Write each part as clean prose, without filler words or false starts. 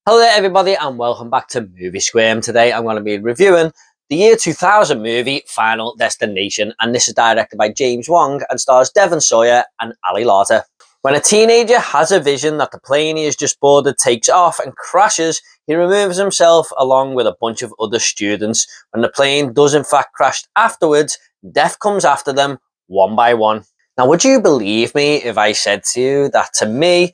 Hello there everybody and welcome back to Movie Squirm. Today I'm going to be reviewing the year 2000 movie Final Destination, and this is directed by James Wong and stars Devon Sawyer and Ali Larter. When a teenager has a vision that the plane he has just boarded takes off and crashes, he removes himself along with a bunch of other students. When the plane does in fact crash afterwards, death comes after them one by one. Now, would you believe me if I said to you that to me,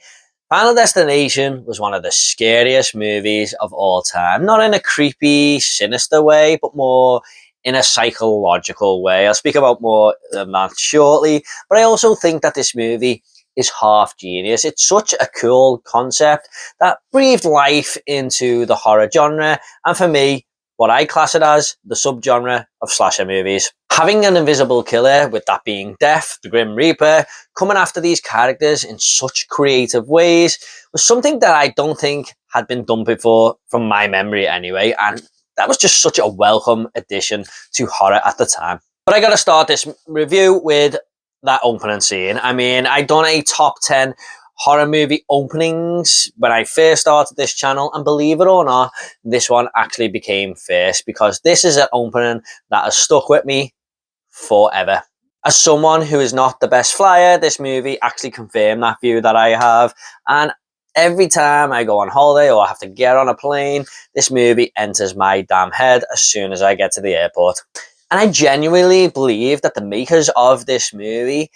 Final Destination was one of the scariest movies of all time? Not in a creepy, sinister way, but more in a psychological way. I'll speak about more than that shortly, but I also think that this movie is half genius. It's such a cool concept that breathed life into the horror genre, and for me, what I class it as the subgenre of slasher movies. Having an invisible killer, with that being Death, the Grim Reaper, coming after these characters in such creative ways was something that I don't think had been done before, from my memory anyway, and that was just such a welcome addition to horror at the time. But I gotta start this review with that opening scene. I mean, I'd done a top 10 horror movie openings when I first started this channel, and believe it or not, this one actually became first because this is an opening that has stuck with me forever. As someone who is not the best flyer, this movie actually confirmed that view that I have, and every time I go on holiday or I have to get on a plane, this movie enters my damn head as soon as I get to the airport. And I genuinely believe that the makers of this movie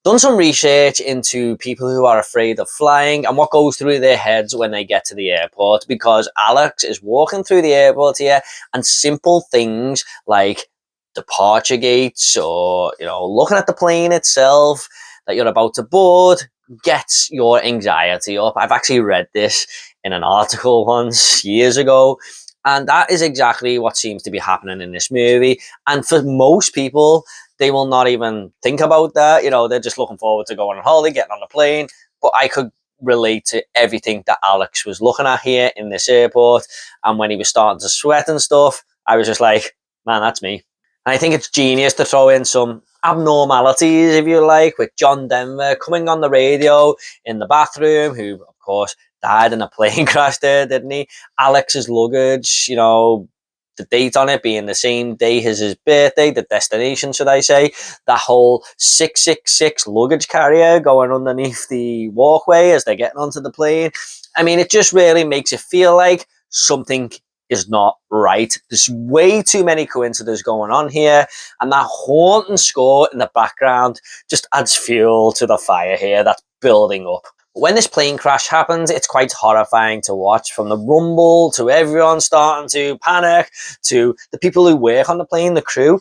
done some research into people who are afraid of flying and what goes through their heads when they get to the airport, because Alex is walking through the airport here, and simple things like departure gates or, looking at the plane itself that you're about to board gets your anxiety up. I've actually read this in an article once years ago, and that is exactly what seems to be happening in this movie. And for most people, they will not even think about that. They're just looking forward to going on holiday, getting on the plane. But I could relate to everything that Alex was looking at here in this airport. And when he was starting to sweat and stuff, I was just like, man, that's me. And I think it's genius to throw in some abnormalities, if you like, with John Denver coming on the radio in the bathroom, who, of course, died in a plane crash there, didn't he? Alex's luggage, the date on it being the same day as his birthday, the destination, should I say. That whole 666 luggage carrier going underneath the walkway as they're getting onto the plane. I mean, it just really makes it feel like something is not right. There's way too many coincidences going on here, and that haunting score in the background just adds fuel to the fire here that's building up. When this plane crash happens, it's quite horrifying to watch, from the rumble to everyone starting to panic to the people who work on the plane, the crew,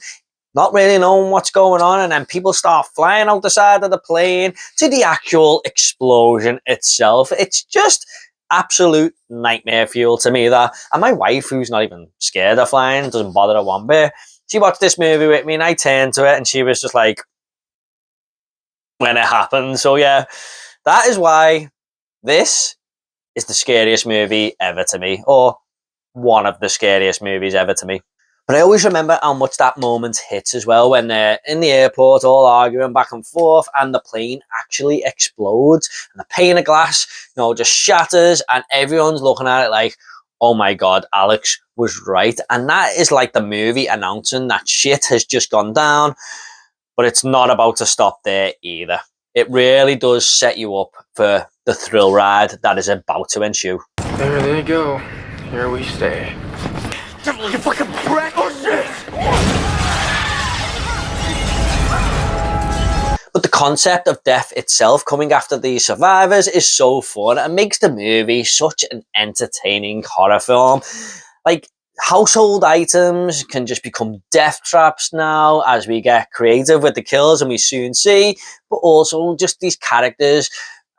not really knowing what's going on, and then people start flying out the side of the plane to the actual explosion itself. It's just absolute nightmare fuel to me, that. And my wife, who's not even scared of flying, doesn't bother her one bit, she watched this movie with me and I turned to it and she was just like, when it happened. So yeah, that is why this is the scariest movie ever to me, or one of the scariest movies ever to me. But I always remember how much that moment hits as well, when they're in the airport all arguing back and forth and the plane actually explodes and the pane of glass, just shatters, and everyone's looking at it like, oh my God, Alex was right. And that is like the movie announcing that shit has just gone down, but it's not about to stop there either. It really does set you up for the thrill ride that is about to ensue. There they go. Here we stay. You fucking brat! Oh shit! But the concept of death itself coming after these survivors is so fun and makes the movie such an entertaining horror film. Like, household items can just become death traps now as we get creative with the kills, and we soon see, but also just these characters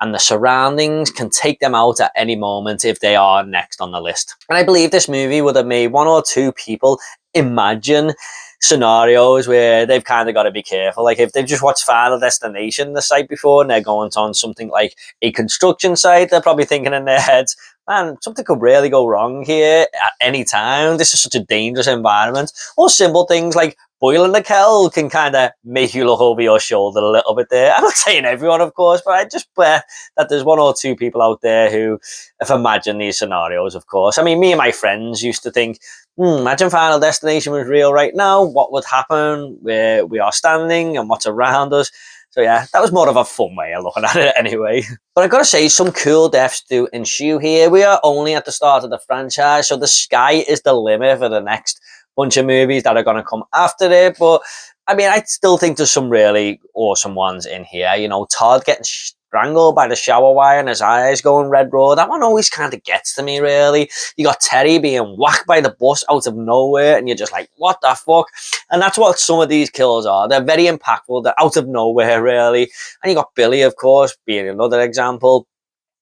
and the surroundings can take them out at any moment if they are next on the list. And I believe this movie would have made one or two people imagine scenarios where they've kind of got to be careful. Like, if they've just watched Final Destination the site before and they're going on something like a construction site, they're probably thinking in their heads, man, something could really go wrong here at any time. This is such a dangerous environment. Or simple things like boiling the kettle can kind of make you look over your shoulder a little bit there. I'm not saying everyone, of course, but I just bet that there's one or two people out there who have imagined these scenarios, of course. I mean, me and my friends used to think, imagine Final Destination was real right now. What would happen where we are standing and what's around us? So yeah, that was more of a fun way of looking at it anyway. But I've got to say, some cool deaths do ensue here. We are only at the start of the franchise, so the sky is the limit for the next bunch of movies that are going to come after it. But I mean, I still think there's some really awesome ones in here. You know, Todd getting strangled by the shower wire and his eyes going red raw. That one always kind of gets to me, really. You got Terry being whacked by the bus out of nowhere, and you're just like, what the fuck? And that's what some of these kills are. They're very impactful. They're out of nowhere, really. And you got Billy, of course, being another example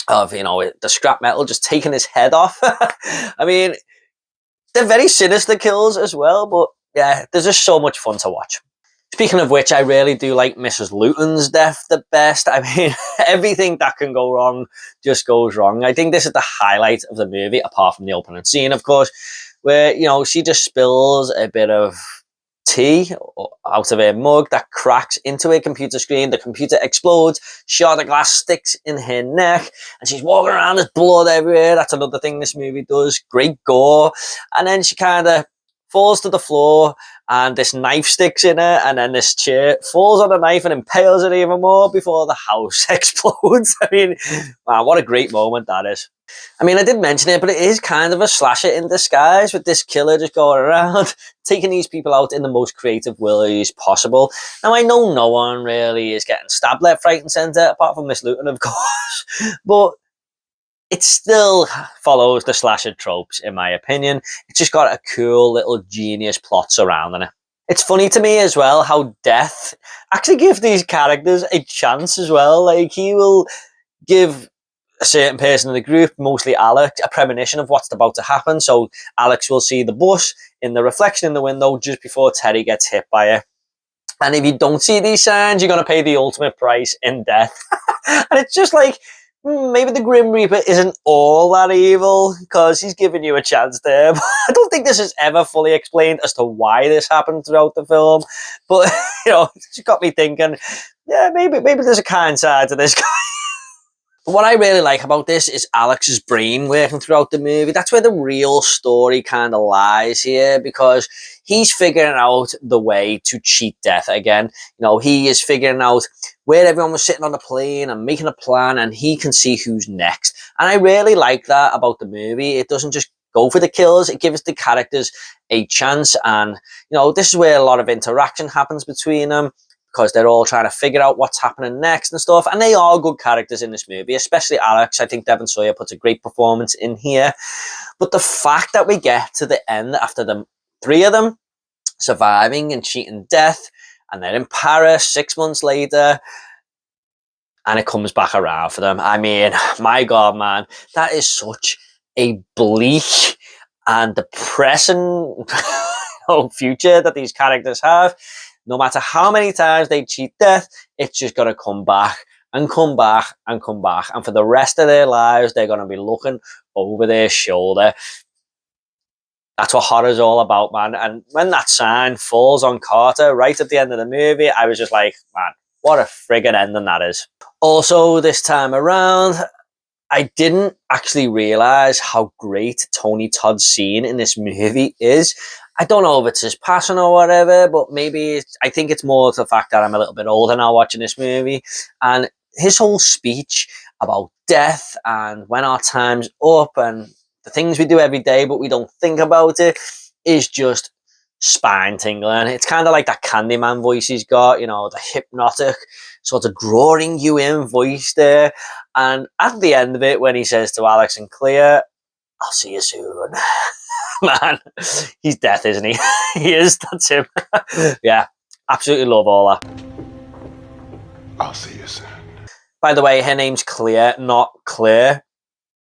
of, you know, the scrap metal just taking his head off. I mean, they're very sinister kills as well, but yeah, there's just so much fun to watch. Speaking of which, I really do like Mrs. Luton's death the best. I mean, everything that can go wrong just goes wrong. I think this is the highlight of the movie, apart from the opening scene, of course, where, you know, she just spills a bit of tea out of her mug that cracks into a computer screen. The computer explodes, shard of glass sticks in her neck, and she's walking around, there's blood everywhere. That's another thing this movie does. Great gore. And then she kind of falls to the floor, and this knife sticks in her, and then this chair falls on the knife and impales it even more before the house explodes. I mean, man, what a great moment that is. I mean, I did mention it, but it is kind of a slasher in disguise, with this killer just going around taking these people out in the most creative ways possible. Now, I know no one really is getting stabbed left, right and centre, apart from Miss Luton, of course, but it still follows the slasher tropes, in my opinion. It's just got a cool little genius plot surrounding it. It's funny to me as well how Death actually gives these characters a chance as well. Like, he will give a certain person in the group, mostly Alex, a premonition of what's about to happen. So Alex will see the bus in the reflection in the window just before Terry gets hit by it. And if you don't see these signs, you're going to pay the ultimate price in death. And it's just like, maybe the Grim Reaper isn't all that evil because he's giving you a chance there. But I don't think this is ever fully explained as to why this happened throughout the film. But, you know, it's got me thinking, yeah, maybe there's a kind side to this guy. What I really like about this is Alex's brain working throughout the movie. That's where the real story kind of lies here, because he's figuring out the way to cheat death again. You know, he is figuring out where everyone was sitting on the plane and making a plan, and he can see who's next. And I really like that about the movie. It doesn't just go for the kills. It gives the characters a chance. And, you know, this is where a lot of interaction happens between them, because they're all trying to figure out what's happening next and stuff. And they are good characters in this movie, especially Alex. I think Devon Sawyer puts a great performance in here. But the fact that we get to the end after the three of them surviving and cheating death, and they're in Paris 6 months later, and it comes back around for them. I mean, my God, man, that is such a bleak and depressing future that these characters have. No matter how many times they cheat death, it's just going to come back and come back and come back. And for the rest of their lives, they're going to be looking over their shoulder. That's what horror's all about, man. And when that sign falls on Carter right at the end of the movie, I was just like, man, what a friggin' ending that is. Also, this time around, I didn't actually realise how great Tony Todd's scene in this movie is. I don't know if it's his passion or whatever, but maybe I think it's more the fact that I'm a little bit older now watching this movie. And his whole speech about death and when our time's up and the things we do every day but we don't think about it is just spine tingling. It's kind of like that Candyman voice he's got, you know, the hypnotic sort of drawing you in voice there. And at the end of it, when he says to Alex and Clea, "I'll see you soon." Man, he's death, isn't he? He is, that's him. Yeah, absolutely love all that. I'll see you soon. By the way, her name's Clea, not Claire,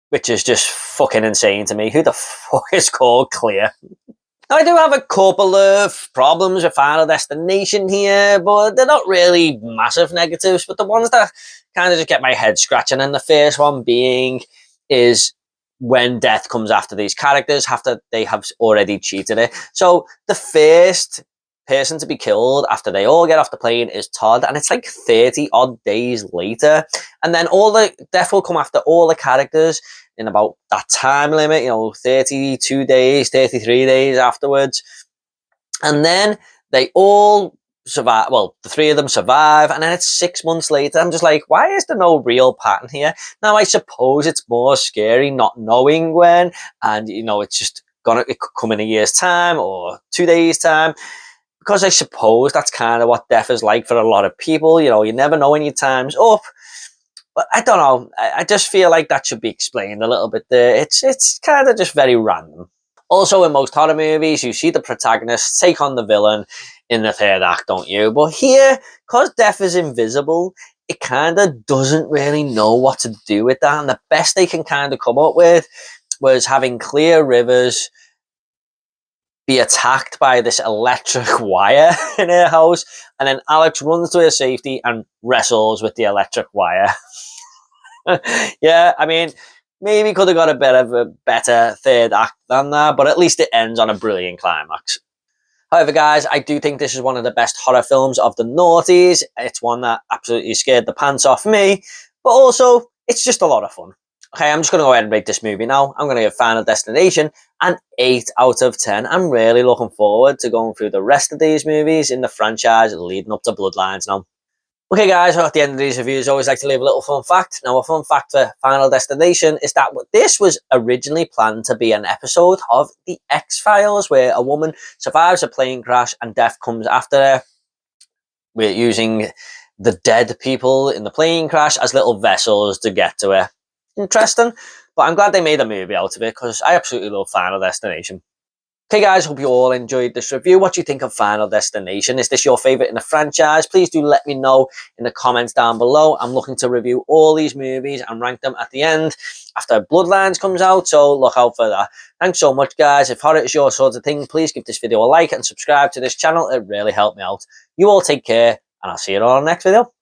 which is just fucking insane to me. Who the fuck is called Clea? Now, I do have a couple of problems with Final Destination here, but they're not really massive negatives, but the ones that kind of just get my head scratching, and the first one being is when death comes after these characters after they have already cheated it. So the first person to be killed after they all get off the plane is Todd, and it's like 30 odd days later. And then all the death will come after all the characters in about that time limit, you know, 32 days, 33 days afterwards. And then they all survive. Well, the three of them survive, and then it's 6 months later. I'm just like, why is there no real pattern here? Now, I suppose it's more scary not knowing when, and you know, it's just it could come in a year's time or 2 days' time. Because I suppose that's kind of what death is like for a lot of people. You know, you never know when your time's up. But I don't know. I just feel like that should be explained a little bit there. It's kind of just very random. Also, in most horror movies, you see the protagonist take on the villain in the third act, don't you? But here, because death is invisible, it kind of doesn't really know what to do with that. And the best they can kind of come up with was having Clear Rivers be attacked by this electric wire in her house, and then Alex runs to her safety and wrestles with the electric wire. Yeah, I mean, maybe could have got a better third act than that, but at least it ends on a brilliant climax. However, guys, I do think this is one of the best horror films of the noughties. It's one that absolutely scared the pants off me, but also it's just a lot of fun. Okay, I'm just going to go ahead and rate this movie now. I'm going to give Final Destination an 8 out of 10. I'm really looking forward to going through the rest of these movies in the franchise leading up to Bloodlines now. Okay, guys, at the end of these reviews, I always like to leave a little fun fact. Now, a fun fact for Final Destination is that this was originally planned to be an episode of The X-Files, where a woman survives a plane crash and death comes after her. We're using the dead people in the plane crash as little vessels to get to her. Interesting, but I'm glad they made a movie out of it because I absolutely love Final Destination. Okay, guys, hope you all enjoyed this review. What do you think of Final Destination? Is this your favourite in the franchise? Please do let me know in the comments down below. I'm looking to review all these movies and rank them at the end after Bloodlines comes out, so look out for that. Thanks so much, guys. If horror is your sort of thing, please give this video a like and subscribe to this channel. It really helped me out. You all take care, and I'll see you all in the next video.